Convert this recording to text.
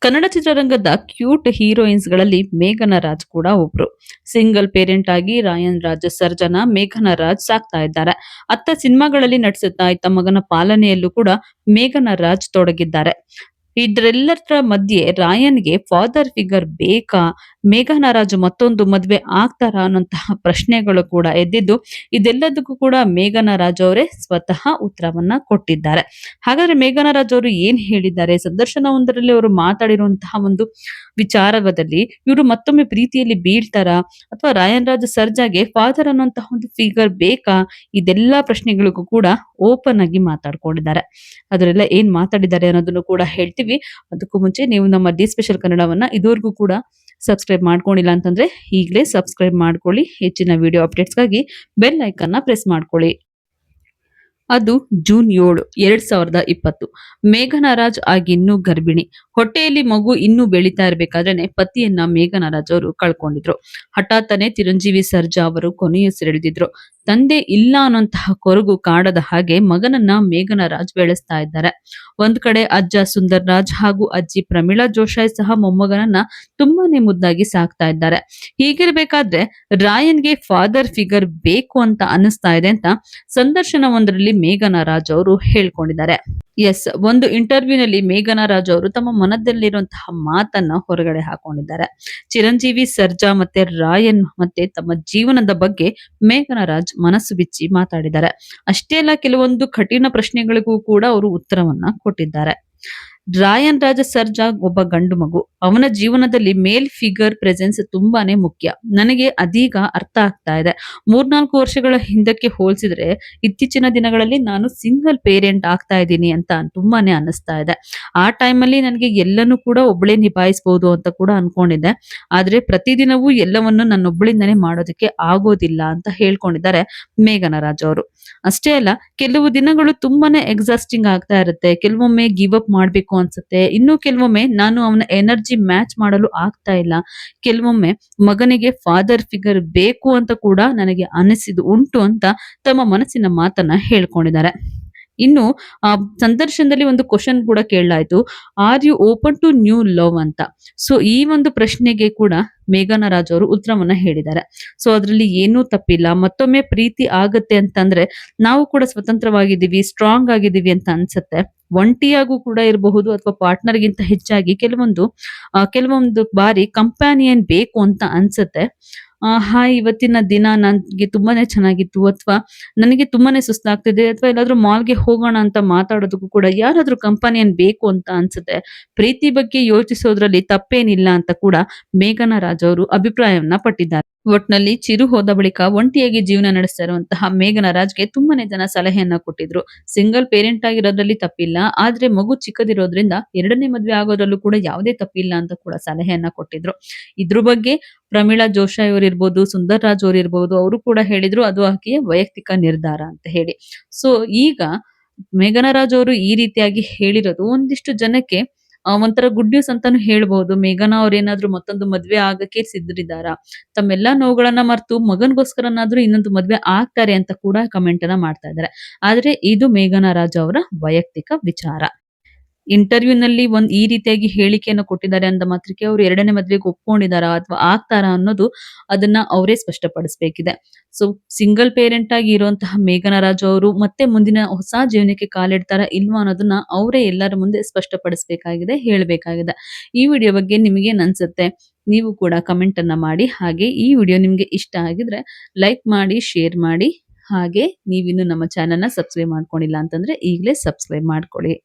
ಕನ್ನಡ ಚಿತ್ರರಂಗದ ಕ್ಯೂಟ್ ಹೀರೋಯಿನ್ಸ್‌ಗಳಲ್ಲಿ ಮೇಘನಾ ರಾಜ್ ಕೂಡ ಒಬ್ರು. ಸಿಂಗಲ್ ಪೇರೆಂಟ್ ಆಗಿ ರಾಯನ್ ರಾಜ್ ಸರ್ಜನ ಮೇಘನಾ ರಾಜ್ ಸಾಕ್ತಾ ಇದ್ದಾರೆ. ಅತ್ತ ಸಿನಿಮಾಗಳಲ್ಲಿ ನಟಿಸುತ್ತಾ ಇತ್ತ ಮಗನ ಪಾಲನೆಯಲ್ಲೂ ಕೂಡ ಮೇಘನಾ ರಾಜ್ ತೊಡಗಿದ್ದಾರೆ. ಇದ್ರೆಲ್ಲರ ಮಧ್ಯೆ ರಾಯನ್‌ಗೆ ಫಾದರ್ ಫಿಗರ್ ಬೇಕಾ? ಮೇಘನಾ ರಾಜ್ ಮತ್ತೊಂದು ಮದ್ವೆ ಆಗ್ತಾರಾ? ಅನ್ನುವಂತಹ ಪ್ರಶ್ನೆಗಳು ಕೂಡ ಎದ್ದಿದ್ದು, ಇದೆಲ್ಲದಕ್ಕೂ ಕೂಡ ಮೇಘನಾ ರಾಜ್ ಅವರೇ ಸ್ವತಃ ಉತ್ತರವನ್ನ ಕೊಟ್ಟಿದ್ದಾರೆ. ಹಾಗಾದ್ರೆ ಮೇಘನಾ ರಾಜ್ ಅವರು ಏನ್ ಹೇಳಿದ್ದಾರೆ? ಸಂದರ್ಶನವೊಂದರಲ್ಲಿ ಅವರು ಮಾತಾಡಿರುವಂತಹ ಒಂದು ವಿಚಾರದಲ್ಲಿ ಇವರು ಮತ್ತೊಮ್ಮೆ ಪ್ರೀತಿಯಲ್ಲಿ ಬೀಳ್ತಾರಾ? ಅಥವಾ ರಾಯನ್ ರಾಜ್ ಸರ್ಜಾಗೆ ಫಾದರ್ ಅನ್ನುವಂತಹ ಒಂದು ಫಿಗರ್ ಬೇಕಾ? ಇದೆಲ್ಲಾ ಪ್ರಶ್ನೆಗಳಿಗೂ ಕೂಡ ಓಪನ್ ಆಗಿ ಮಾತಾಡ್ಕೊಂಡಿದ್ದಾರೆ. ಅದರೆಲ್ಲ ಏನ್ ಮಾತಾಡಿದ್ದಾರೆ ಅನ್ನೋದನ್ನು ಕೂಡ ಹೇಳ್ತೀವಿ. ಅದಕ್ಕೂ ಮುಂಚೆ ನೀವು ನಮ್ಮ ಡಿ ಸ್ಪೆಷಲ್ ಕನ್ನಡವನ್ನ ಇದುವರೆಗೂ ಕೂಡ ಸಬ್ಸ್ಕ್ರೈಬ್ ಮಾಡ್ಕೊಂಡಿಲ್ಲ ಅಂತಂದ್ರೆ ಈಗಲೇ ಸಬ್ಸ್ಕ್ರೈಬ್ ಮಾಡ್ಕೊಳ್ಳಿ. ಹೆಚ್ಚಿನ ವಿಡಿಯೋ ಅಪ್ಡೇಟ್ಸ್‌ಗಾಗಿ ಬೆಲ್ ಐಕಾನ್ನ ಪ್ರೆಸ್ ಮಾಡ್ಕೊಳ್ಳಿ. ಅದು ಜೂನ್ 7, 2020. ಮೇಘನಾ ರಾಜ್ ಆಗಿನ್ನೂ ಗರ್ಭಿಣಿ. ಹೊಟ್ಟೆಯಲ್ಲಿ ಮಗು ಇನ್ನೂ ಬೆಳೀತಾ ಇರಬೇಕಾದ್ರೇನೆ ಪತಿಯನ್ನ ಮೇಘನಾ ರಾಜ್ ಅವರು ಕಳ್ಕೊಂಡಿದ್ರು. ಹಠಾತ್ತನೆ ಚಿರಂಜೀವಿ ಸರ್ಜಾ ಅವರು ಕೊನೆಯುಸಿರೆಳೆದಿದ್ರು. ತಂದೆ ಇಲ್ಲ ಅನ್ನುವಂತಹ ಕೊರಗು ಕಾಡದ ಹಾಗೆ ಮಗನನ್ನ ಮೇಘನಾ ರಾಜ್ ಬೆಳೆಸ್ತಾ ಇದ್ದಾರೆ. ಒಂದ್ ಕಡೆ ಅಜ್ಜ ಸುಂದರ್ ರಾಜ್ ಹಾಗೂ ಅಜ್ಜಿ ಪ್ರಮೀಳಾ ಜೋಶಾಯ್ ಸಹ ಮೊಮ್ಮಗನನ್ನ ತುಂಬಾನೇ ಮುದ್ದಾಗಿ ಸಾಕ್ತಾ ಇದ್ದಾರೆ. ಹೀಗಿರ್ಬೇಕಾದ್ರೆ ರಾಯನ್‌ಗೆ ಫಾದರ್ ಫಿಗರ್ ಬೇಕು ಅಂತ ಅನಿಸ್ತಾ ಇದೆ ಅಂತ ಸಂದರ್ಶನವೊಂದರಲ್ಲಿ ಮೇಘನಾ ರಾಜ್ ಅವರು ಹೇಳ್ಕೊಂಡಿದ್ದಾರೆ. ಎಸ್, ಒಂದು ಇಂಟರ್ವ್ಯೂನಲ್ಲಿ ಮೇಘನಾ ರಾಜ್ ಅವರು ತಮ್ಮ ಮನದಲ್ಲಿರುವಂತಹ ಮಾತನ್ನ ಹೊರಗಡೆ ಹಾಕೊಂಡಿದ್ದಾರೆ. ಚಿರಂಜೀವಿ ಸರ್ಜಾ ಮತ್ತೆ ರಾಯನ್ ಮತ್ತೆ ತಮ್ಮ ಜೀವನದ ಬಗ್ಗೆ ಮೇಘನಾ ರಾಜ್ ಮನಸ್ಸು ಬಿಚ್ಚಿ ಮಾತಾಡಿದ್ದಾರೆ. ಅಷ್ಟೇ ಅಲ್ಲ, ಕೆಲವೊಂದು ಕಠಿಣ ಪ್ರಶ್ನೆಗಳಿಗೂ ಕೂಡ ಅವರು ಉತ್ತರವನ್ನ ಕೊಟ್ಟಿದ್ದಾರೆ. ರಾಯನ್ ರಾಜ ಸರ್ಜಾ ಒಬ್ಬ ಗಂಡು ಮಗು. ಅವನ ಜೀವನದಲ್ಲಿ ಮೇಲ್ ಫಿಗರ್ ಪ್ರೆಸೆನ್ಸ್ ತುಂಬಾನೇ ಮುಖ್ಯ. ನನಗೆ ಅದೀಗ ಅರ್ಥ ಆಗ್ತಾ ಇದೆ. 3-4 ವರ್ಷಗಳ ಹಿಂದಕ್ಕೆ ಹೋಲಿಸಿದ್ರೆ ಇತ್ತೀಚಿನ ದಿನಗಳಲ್ಲಿ ನಾನು ಸಿಂಗಲ್ ಪೇರೆಂಟ್ ಆಗ್ತಾ ಇದ್ದೀನಿ ಅಂತ ತುಂಬಾನೇ ಅನ್ನಿಸ್ತಾ ಇದೆ. ಆ ಟೈಮಲ್ಲಿ ನನಗೆ ಎಲ್ಲನೂ ಕೂಡ ಒಬ್ಬಳೇ ನಿಭಾಯಿಸಬಹುದು ಅಂತ ಕೂಡ ಅನ್ಕೊಂಡಿದ್ದೆ. ಆದ್ರೆ ಪ್ರತಿದಿನವೂ ಎಲ್ಲವನ್ನು ನನ್ನೊಬ್ಬಳಿಂದನೇ ಮಾಡೋದಕ್ಕೆ ಆಗೋದಿಲ್ಲ ಅಂತ ಹೇಳ್ಕೊಂಡಿದ್ದಾರೆ ಮೇಘನಾ ರಾಜ್ ಅವರು. ಅಷ್ಟೇ ಅಲ್ಲ, ಕೆಲವು ದಿನಗಳು ತುಂಬಾನೇ ಎಕ್ಸಾಸ್ಟಿಂಗ್ ಆಗ್ತಾ ಇರುತ್ತೆ. ಕೆಲವೊಮ್ಮೆ ಗಿವ್ ಅಪ್ ಮಾಡ್ಬೇಕು ಅನ್ಸುತ್ತೆ. ಇನ್ನು ಕೆಲವೊಮ್ಮೆ ನಾನು ಅವನ ಎನರ್ಜಿ ಮ್ಯಾಚ್ ಮಾಡಲು ಆಗ್ತಾ ಇಲ್ಲ. ಕೆಲವೊಮ್ಮೆ ಮಗನಿಗೆ ಫಾದರ್ ಫಿಗರ್ ಬೇಕು ಅಂತ ಕೂಡ ನನಗೆ ಅನಿಸಿದ್ದು ಉಂಟು ಅಂತ ತಮ್ಮ ಮನಸ್ಸಿನ ಮಾತನ್ನ ಹೇಳ್ಕೊಂಡಿದ್ದಾರೆ. ಇನ್ನು ಆ ಸಂದರ್ಶನದಲ್ಲಿ ಒಂದು ಕ್ವಶನ್ ಕೂಡ ಕೇಳಲಾಯ್ತು, are you open to new love ಅಂತ. ಸೊ ಈ ಒಂದು ಪ್ರಶ್ನೆಗೆ ಕೂಡ ಮೇಘನಾ ರಾಜ್ ಅವರು ಉತ್ತರವನ್ನ ಹೇಳಿದ್ದಾರೆ. ಸೊ ಅದ್ರಲ್ಲಿ ಏನೂ ತಪ್ಪಿಲ್ಲ. ಮತ್ತೊಮ್ಮೆ ಪ್ರೀತಿ ಆಗತ್ತೆ ಅಂತಂದ್ರೆ ನಾವು ಕೂಡ ಸ್ವತಂತ್ರವಾಗಿದ್ದೀವಿ, ಸ್ಟ್ರಾಂಗ್ ಆಗಿದ್ದೀವಿ ಅಂತ ಅನ್ಸುತ್ತೆ. ಒಂಟಿಯಾಗೂ ಕೂಡ ಇರಬಹುದು ಅಥವಾ ಪಾರ್ಟ್ನರ್ಗಿಂತ ಹೆಚ್ಚಾಗಿ ಕೆಲವೊಂದು ಬಾರಿ ಕಂಪ್ಯಾನಿಯನ್ ಬೇಕು ಅಂತ ಅನ್ಸುತ್ತೆ. ಹಾಯ್, ಇವತ್ತಿನ ದಿನ ನನ್ಗೆ ತುಂಬಾನೇ ಚೆನ್ನಾಗಿತ್ತು, ಅಥವಾ ನನಗೆ ತುಂಬಾನೇ ಸುಸ್ತಾಗ್ತಿದೆ, ಅಥವಾ ಎಲ್ಲಾದ್ರೂ ಮಾಲ್ಗೆ ಹೋಗೋಣ ಅಂತ ಮಾತಾಡೋದಕ್ಕೂ ಕೂಡ ಯಾರಾದ್ರೂ ಕಂಪನಿಯನ್ ಬೇಕು ಅಂತ ಅನ್ಸುತ್ತೆ. ಪ್ರೀತಿ ಬಗ್ಗೆ ಯೋಚಿಸೋದ್ರಲ್ಲಿ ತಪ್ಪೇನಿಲ್ಲ ಅಂತ ಕೂಡ ಮೇಘನಾ ರಾಜ್ ಅವರು ಅಭಿಪ್ರಾಯವನ್ನ ಪಟ್ಟಿದ್ದಾರೆ. ಒಟ್ನಲ್ಲಿ ಚಿರು ಹೋದ ಬಳಿಕ ಒಂಟಿಯಾಗಿ ಜೀವನ ನಡೆಸ್ತಾ ಇರುವಂತಹ ಮೇಘನಾ ರಾಜ್ಗೆ ತುಂಬಾನೇ ಜನ ಸಲಹೆಯನ್ನ ಕೊಟ್ಟಿದ್ರು. ಸಿಂಗಲ್ ಪೇರೆಂಟ್ ಆಗಿರೋದ್ರಲ್ಲಿ ತಪ್ಪಿಲ್ಲ, ಆದ್ರೆ ಮಗು ಚಿಕ್ಕದಿರೋದ್ರಿಂದ 2ನೇ ಮದ್ವೆ ಆಗೋದ್ರಲ್ಲೂ ಕೂಡ ಯಾವುದೇ ತಪ್ಪಿಲ್ಲ ಅಂತ ಕೂಡ ಸಲಹೆಯನ್ನ ಕೊಟ್ಟಿದ್ರು. ಇದ್ರ ಬಗ್ಗೆ ಪ್ರಮೀಳಾ ಜೋಶಾಯ್ ಅವರಿರ್ಬೋದು, ಸುಂದರ್ ರಾಜ್ ಅವರಿರ್ಬೋದು, ಅವರು ಕೂಡ ಹೇಳಿದ್ರು ಅದು ಆಕೆಯ ವೈಯಕ್ತಿಕ ನಿರ್ಧಾರ ಅಂತ ಹೇಳಿ. ಸೊ ಈಗ ಮೇಘನಾ ರಾಜ್ ಅವರು ಈ ರೀತಿಯಾಗಿ ಹೇಳಿರೋದು ಒಂದಿಷ್ಟು ಜನಕ್ಕೆ ಒಂಥರ ಗುಡ್ ನ್ಯೂಸ್ ಅಂತಾನು ಹೇಳ್ಬಹುದು. ಮೇಘನಾ ಅವ್ರೇನಾದ್ರೂ ಮತ್ತೊಂದು ಮದ್ವೆ ಆಗಕ್ಕೆ ಸಿದ್ಧರಿದ್ದಾರಾ? ತಮ್ಮೆಲ್ಲಾ ನೋವುಗಳನ್ನ ಮರೆತು ಮಗನ್ಗೋಸ್ಕರನಾದ್ರೂ ಇನ್ನೊಂದು ಮದ್ವೆ ಆಗ್ತಾರೆ ಅಂತ ಕೂಡ ಕಮೆಂಟ್ ಅನ್ನ ಮಾಡ್ತಾ ಇದ್ದಾರೆ. ಆದ್ರೆ ಇದು ಮೇಘನಾ ರಾಜ್ ಅವರ ವೈಯಕ್ತಿಕ ವಿಚಾರ. ಇಂಟರ್ವ್ಯೂನಲ್ಲಿ ಈ ರೀತಿಯಾಗಿ ಹೇಳಿಕೆಯನ್ನು ಕೊಟ್ಟಿದ್ದಾರೆ ಅಂದ ಮಾತ್ರಕ್ಕೆ ಅವರು 2ನೇ ಮದ್ವೆಗೆ ಒಪ್ಕೊಂಡಿದಾರಾ ಅಥವಾ ಆಗ್ತಾರಾ ಅನ್ನೋದು ಅದನ್ನ ಅವರೇ ಸ್ಪಷ್ಟಪಡಿಸಬೇಕಿದೆ. ಸೊ ಸಿಂಗಲ್ ಪೇರೆಂಟ್ ಆಗಿ ಇರುವಂತಹ ಮೇಘನಾ ರಾಜ್ ಅವರು ಮತ್ತೆ ಮುಂದಿನ ಹೊಸ ಜೀವನಕ್ಕೆ ಕಾಲಿಡ್ತಾರಾ ಇಲ್ವಾ ಅನ್ನೋದನ್ನ ಅವರೇ ಎಲ್ಲರ ಮುಂದೆ ಸ್ಪಷ್ಟಪಡಿಸಬೇಕಾಗಿದೆ, ಹೇಳಬೇಕಾಗಿದೆ. ಈ ವಿಡಿಯೋ ಬಗ್ಗೆ ನಿಮಗೇನ್ ಅನ್ಸುತ್ತೆ? ನೀವು ಕೂಡ ಕಮೆಂಟ್ ಅನ್ನ ಮಾಡಿ. ಹಾಗೆ ಈ ವಿಡಿಯೋ ನಿಮ್ಗೆ ಇಷ್ಟ ಆಗಿದ್ರೆ ಲೈಕ್ ಮಾಡಿ, ಶೇರ್ ಮಾಡಿ. ಹಾಗೆ ನೀವಿನ್ನು ನಮ್ಮ ಚಾನೆಲ್‌ನ ಸಬ್ಸ್ಕ್ರೈಬ್ ಮಾಡ್ಕೊಂಡಿಲ್ಲ ಅಂತಂದ್ರೆ ಈಗಲೇ ಸಬ್ಸ್ಕ್ರೈಬ್ ಮಾಡ್ಕೊಳ್ಳಿ.